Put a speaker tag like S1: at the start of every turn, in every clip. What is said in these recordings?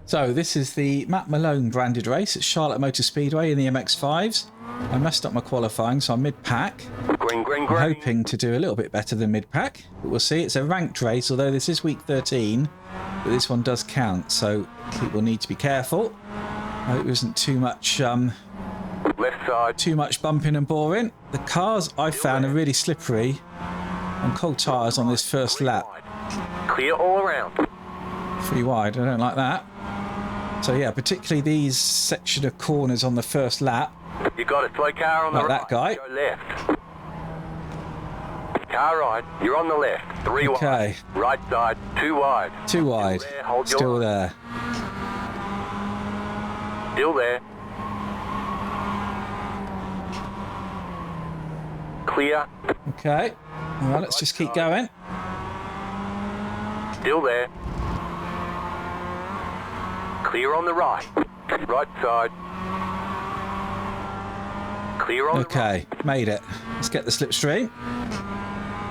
S1: So this is the Matt Malone branded race at Charlotte Motor Speedway in the MX-5s. I messed up my qualifying, so I'm mid-pack.
S2: Green, green,
S1: I'm
S2: green.
S1: hoping to do a little bit better than mid-pack, but we'll see. It's a ranked race, although this is week 13, but this one does count, so people need to be careful. I hope there isn't too much
S2: Left side.
S1: bumping and boring. The cars I found are really slippery on cold tyres on this first lap.
S2: Clear all around.
S1: 3 wide, I don't like that. So yeah, particularly these section of corners on the first lap.
S2: You got it. Slow car on the
S1: Like
S2: right.
S1: that guy.
S2: Go left. Car right. You're on the left. 3
S1: Okay.
S2: wide. Right side. 2 wide.
S1: 2 wide.
S2: There, hold your
S1: Still
S2: line.
S1: there.
S2: Still there. Clear.
S1: Okay. All right, let's just keep going.
S2: Still there. Clear on the right. Right side. Clear on the right.
S1: Okay, made it. Let's get the slipstream.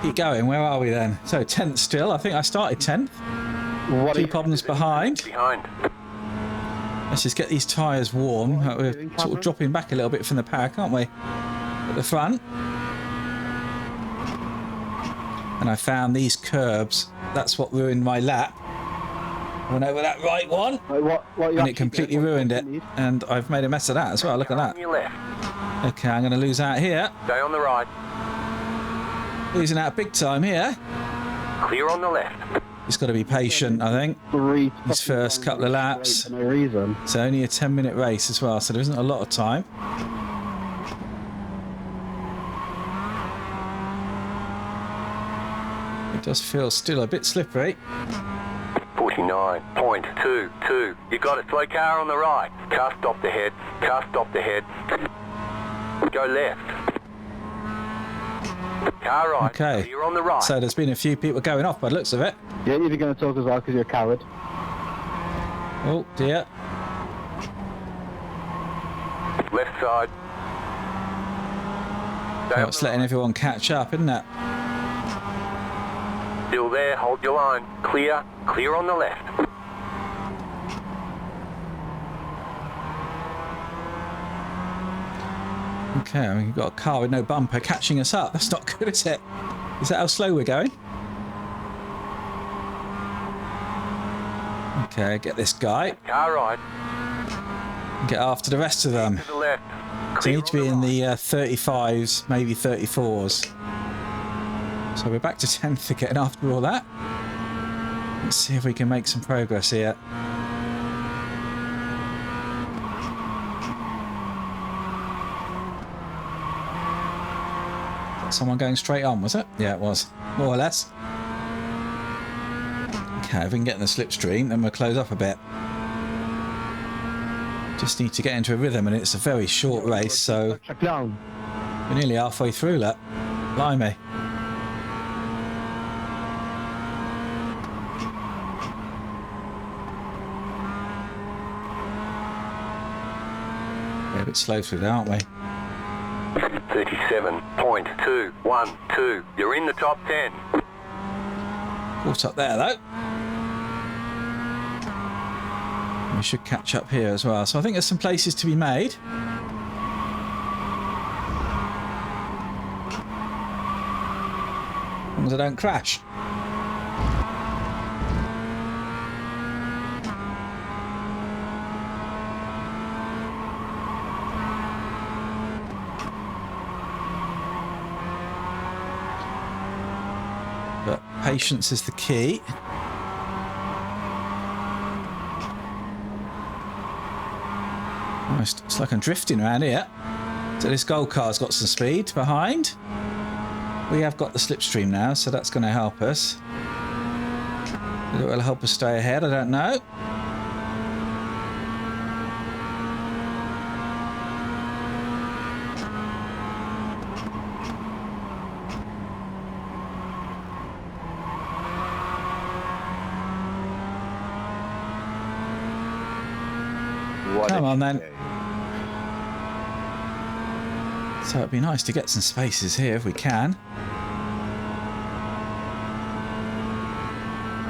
S1: Keep going. Where are we then? So 10th still. I think I started 10th.
S3: What are
S1: 2
S3: you
S1: problems behind.
S2: Behind.
S1: Let's just get these tyres warm. We're sort of dropping back a little bit from the pack, aren't we? At the front. And I found these curbs. That's what ruined my lap. I went over that right one.
S3: Wait, what are you
S1: And it
S3: actually
S1: completely
S3: doing? What
S1: ruined
S3: do
S1: it.
S3: you need?
S1: And I've made a mess of that as well. Look at
S2: On
S1: that.
S2: your left.
S1: Okay, I'm going to lose out here.
S2: Stay on the right.
S1: Losing out big time here.
S2: Clear on the left.
S1: Just got to be patient, I think.
S3: Three
S1: These first
S3: fucking
S1: couple of
S3: straight
S1: laps.
S3: For no reason.
S1: It's only a 10-minute race as well, so there isn't a lot of time. It does feel still a bit slippery.
S2: 49.22. You got it. Slow car on the right. Car stop the head. Car stop the head. Go left. Car right.
S1: Okay.
S2: Clear on the right.
S1: So there's been a few people going off by the looks of it.
S3: You ain't even going to talk as well because you're a coward.
S1: Oh dear.
S2: Left side. Stay on
S1: It's
S2: the
S1: letting
S2: right.
S1: everyone catch up, isn't it?
S2: Still there. Hold your line. Clear. Clear on the left.
S1: Okay, I mean, we've got a car with no bumper catching us up. That's not good, is it? Is that how slow we're going? Okay, get this guy.
S2: Car right.
S1: Get after the rest of them.
S2: To the left.
S1: So
S2: Clear
S1: you need to
S2: on
S1: be
S2: the
S1: in
S2: right.
S1: the 35s, maybe 34s. So we're back to 10th again after all that. Let's see if we can make some progress here. Someone going straight on, was it? Yeah, it was. More or less. Okay, if we can get in the slipstream, then we'll close up a bit. Just need to get into a rhythm, and it's a very short race, so
S3: Check down.
S1: we're nearly halfway through that. Blimey. Yeah, a bit slow through there, aren't we?
S2: 37.212. You're in the top 10.
S1: Caught up there, though. We should catch up here as well. So I think there's some places to be made. As long as I don't crash. But patience is the key. It's like I'm drifting around here. So this gold car's got some speed behind. We have got the slipstream now, so that's going to help us. Whether it'll help us stay ahead, I don't know. Come on then. So it'd be nice to get some spaces here if we can.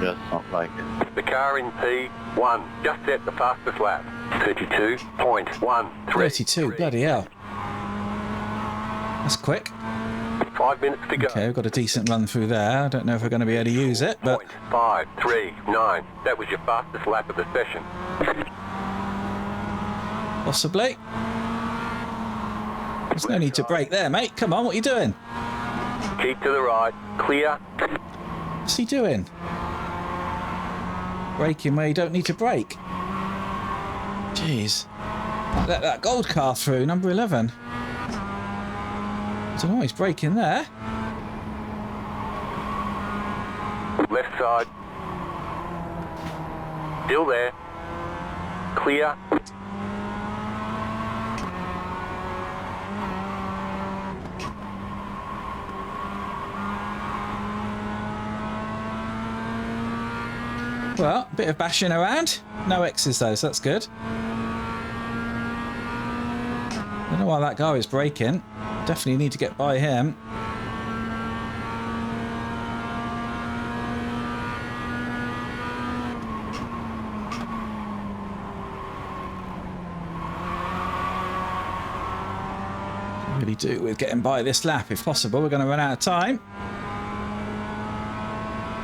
S3: Yes, not like it.
S2: The car in P1 just set the fastest lap. 32.13.
S1: 32, bloody hell. That's quick.
S2: 5 minutes to go.
S1: Okay, we've got a decent run through there. I don't know if we're going to be able to use it, but
S2: 539. That was your fastest lap of the session.
S1: possibly. There's no need to brake there, mate. Come on, what are you doing?
S2: Keep to the right. Clear.
S1: What's he doing? Braking where you don't need to brake. Jeez. Let that gold car through, number 11. I don't know, he's braking there.
S2: Left side. Still there. Clear.
S1: Well, a bit of bashing around. No X's though, so that's good. Don't know why that guy is braking. Definitely need to get by him. Really do with getting by this lap if possible. We're going to run out of time.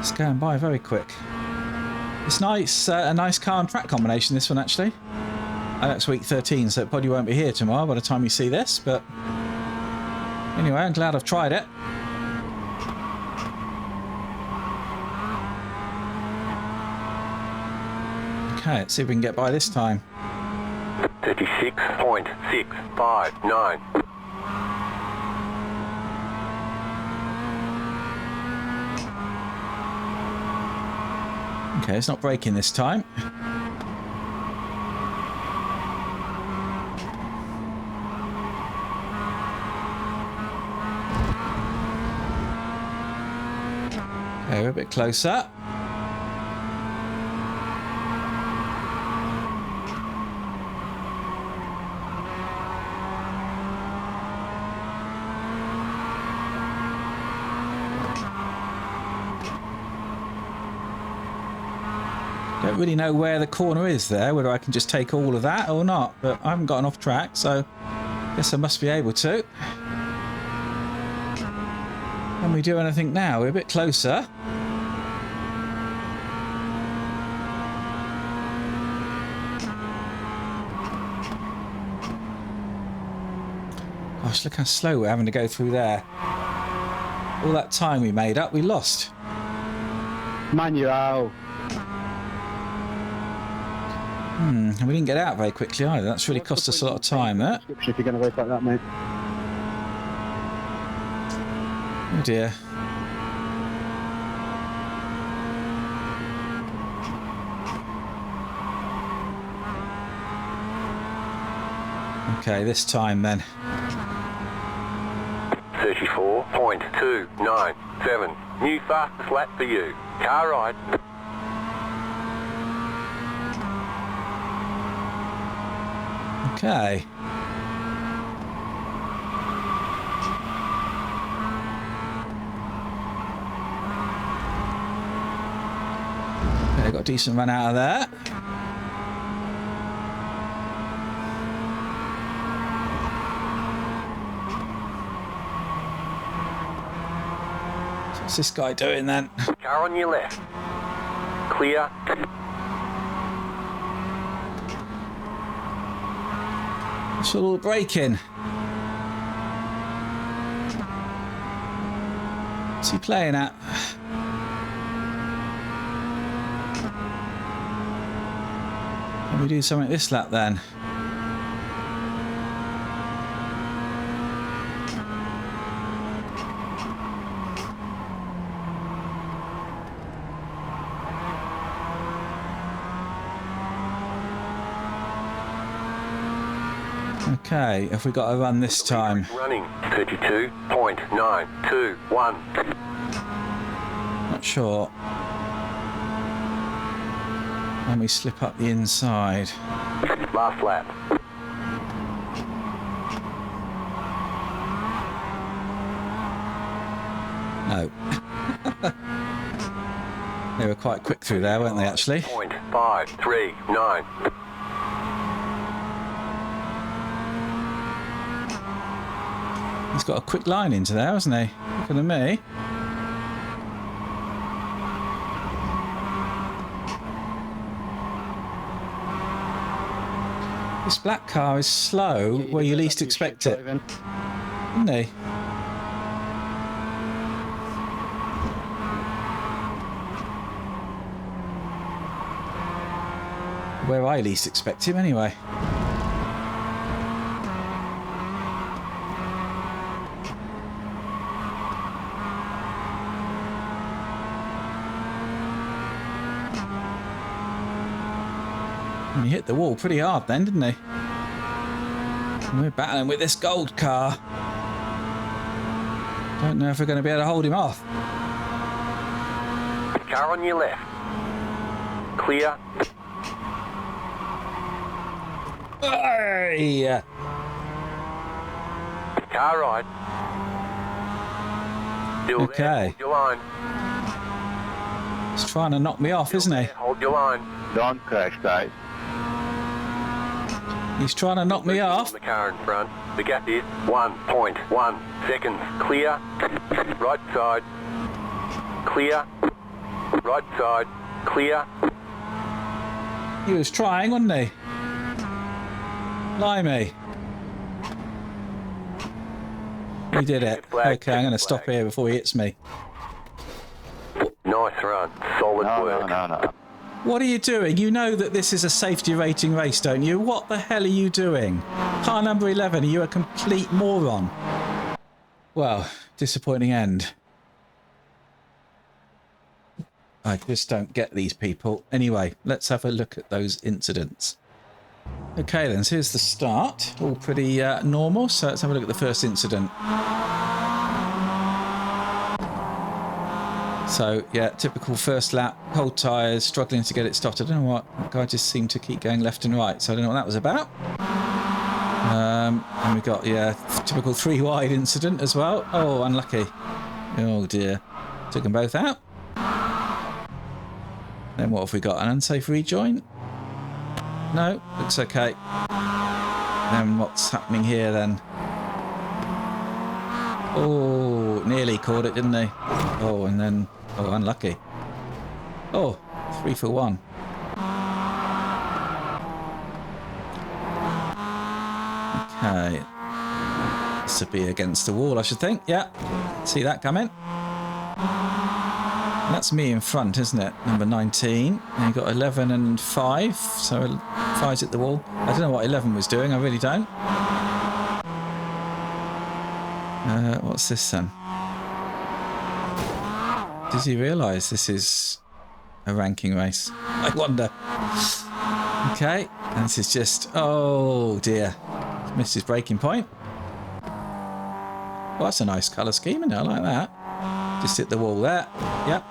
S1: It's going by very quick. It's nice, a nice car and track combination, this one actually. That's week 13, so it probably won't be here tomorrow by the time you see this, but anyway, I'm glad I've tried it. Okay, let's see if we can get by this time.
S2: 36.659.
S1: Okay, it's not braking this time. Okay, we're a bit closer. Don't really know where the corner is there, whether I can just take all of that or not, but I haven't gotten off track, so I guess I must be able to. Can we do anything now? We're a bit closer. Gosh, look how slow we're having to go through there. All that time we made up, we lost.
S3: Manuel.
S1: And we didn't get out very quickly either. That's really cost us a lot of time, that.
S3: If you're going to race like that, mate.
S1: Oh dear. Okay, this time then.
S2: 34.297. New fastest lap for you. Car right.
S1: Okay. Okay, got a decent run out of there. So what's this guy doing then?
S2: Car on your left. Clear.
S1: What's all the braking? What's he playing at? Can we do something this lap then? Okay, have we got a run this time?
S2: Running 32.921.
S1: Not sure. Let me slip up the inside.
S2: Last lap.
S1: No. They were quite quick through there, weren't they, actually?
S2: 0.539.
S1: He's got a quick line into there, hasn't he? Looking at me. This black car is slow where you least expect it, isn't he? Where I least expect him, anyway. And he hit the wall pretty hard then, didn't he? And we're battling with this gold car. Don't know if we're going to be able to hold him off.
S2: Car on your left. Clear.
S1: Hey!
S2: Car right. Still
S1: Okay.
S2: there. Hold your line.
S1: He's trying to knock me off, isn't he?
S2: Hold your line.
S3: Don't crash, guys.
S1: He's trying to knock me off.
S2: The car in front. The gap is 1.1 seconds. Clear. Right side. Clear. Right side. Clear.
S1: He was trying, wasn't he? Blimey. We did it. Okay, I'm going to stop here before he hits me.
S2: Nice run. Solid work.
S3: No.
S1: What are you doing? You know that this is a safety rating race, don't you? What the hell are you doing? Car number 11, are you a complete moron? Well, disappointing end. I just don't get these people. Anyway, let's have a look at those incidents. Okay then, so here's the start. All pretty normal, so let's have a look at the first incident. So, yeah, typical first lap, cold tyres, struggling to get it started. I don't know what, that guy just seemed to keep going left and right, so I don't know what that was about. And we got, yeah, typical 3 wide incident as well. Oh, unlucky. Oh dear. Took them both out. Then what have we got? An unsafe rejoin? No, looks okay. Then what's happening here then? Oh, nearly caught it, didn't they? Oh, and then... Oh, unlucky. Oh, 3 for 1. Okay. This will be against the wall, I should think. Yeah. See that coming? And that's me in front, isn't it? Number 19. And you've got 11 and 5. So 5's at the wall. I don't know what 11 was doing. I really don't. What's this then? Does he realise this is a ranking race? I wonder. Okay, and this is just... Oh dear. Missed his braking point. Well, that's a nice colour scheme, isn't it? I like that. Just hit the wall there. Yep.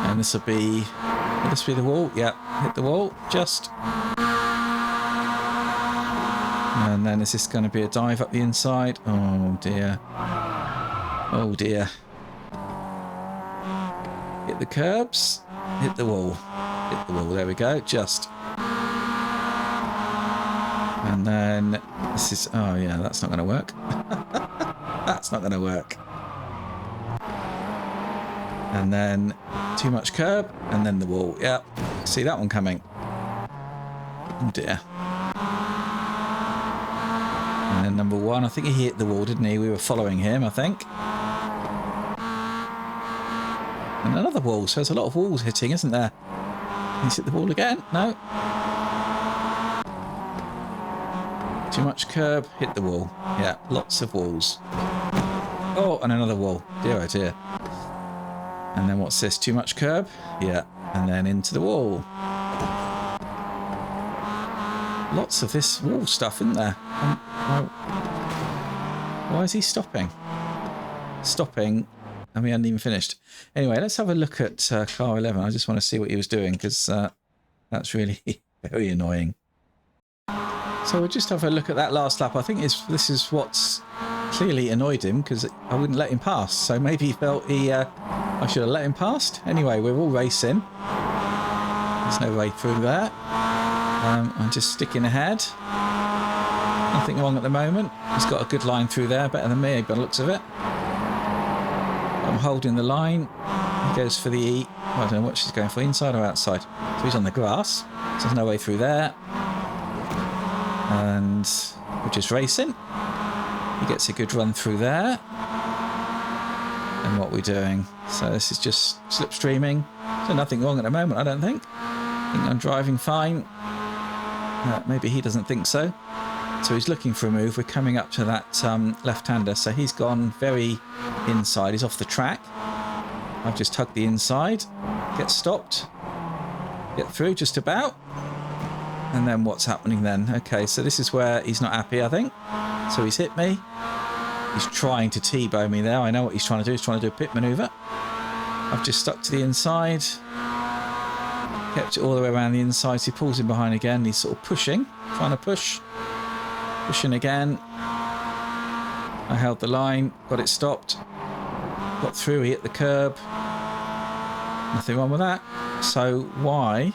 S1: And this will be... Will this be the wall? Yep. Hit the wall. Just... And then is this going to be a dive up the inside? Oh dear. Oh dear. Hit the curbs. Hit the wall. Hit the wall. There we go. Just. And then this is... Oh yeah, that's not going to work. That's not going to work. And then too much curb. And then the wall. Yep. See that one coming. Oh dear. And then number 1, I think he hit the wall, didn't he? We were following him, I think. And another wall, so there's a lot of walls hitting, isn't there? He's hit the wall again? No. Too much curb, hit the wall. Yeah, lots of walls. Oh, and another wall. Dear oh dear. And then what's this? Too much curb? Yeah. And then into the wall. Lots of this wall stuff, isn't there? Why is he stopping? Stopping, and we hadn't even finished. Anyway, let's have a look at car 11. I just want to see what he was doing, because that's really very annoying. So we'll just have a look at that last lap. I think this is what's clearly annoyed him, because I wouldn't let him pass. So maybe he felt he I should have let him past. Anyway, we're all racing. There's no way through there. I'm just sticking ahead. Nothing wrong at the moment. He's got a good line through there, better than me by the looks of it. I'm holding the line. He goes for the E. I don't know what she's going for, inside or outside. So he's on the grass. So there's no way through there. And we're just racing. He gets a good run through there. And what we're doing. So this is just slipstreaming. So nothing wrong at the moment, I don't think. I think I'm driving fine. Maybe he doesn't think so. So he's looking for a move. We're coming up to that left-hander. So he's gone very inside. He's off the track. I've just hugged the inside. Get stopped. Get through just about. And then what's happening then? Okay, so this is where he's not happy, I think. So he's hit me. He's trying to T-bone me there. I know what he's trying to do. He's trying to do a pit manoeuvre. I've just stuck to the inside. Kept it all the way around the inside. So he pulls in behind again. He's sort of pushing. Trying to push. Pushing again. I held the line. Got it stopped. Got through. He hit the curb. Nothing wrong with that. So why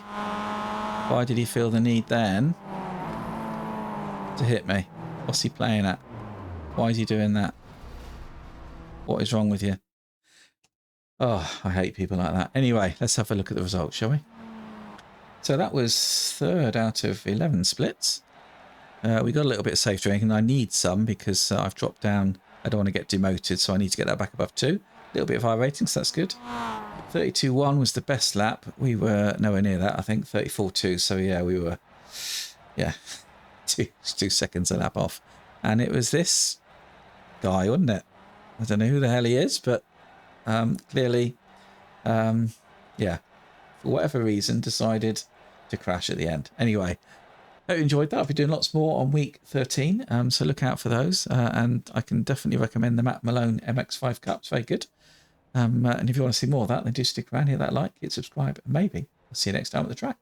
S1: did he feel the need then to hit me? What's he playing at? Why is he doing that? What is wrong with you? Oh, I hate people like that. Anyway, let's have a look at the results, shall we? So that was 3rd out of 11 splits. We got a little bit of safe drinking. I need some because I've dropped down. I don't want to get demoted, so I need to get that back above 2. A little bit of high rating, so that's good. 32.1 was the best lap. We were nowhere near that, I think. 34.2, so yeah, we were, yeah, two seconds a lap off. And it was this guy, wasn't it? I don't know who the hell he is, but clearly, yeah, for whatever reason, decided to crash at the end. Anyway, hope you enjoyed that. I'll be doing lots more on week 13, so look out for those. And I can definitely recommend the Matt Malone MX5 Cup. It's very good. And if you want to see more of that, then do stick around, hit that like, hit subscribe, and maybe I'll see you next time at the track.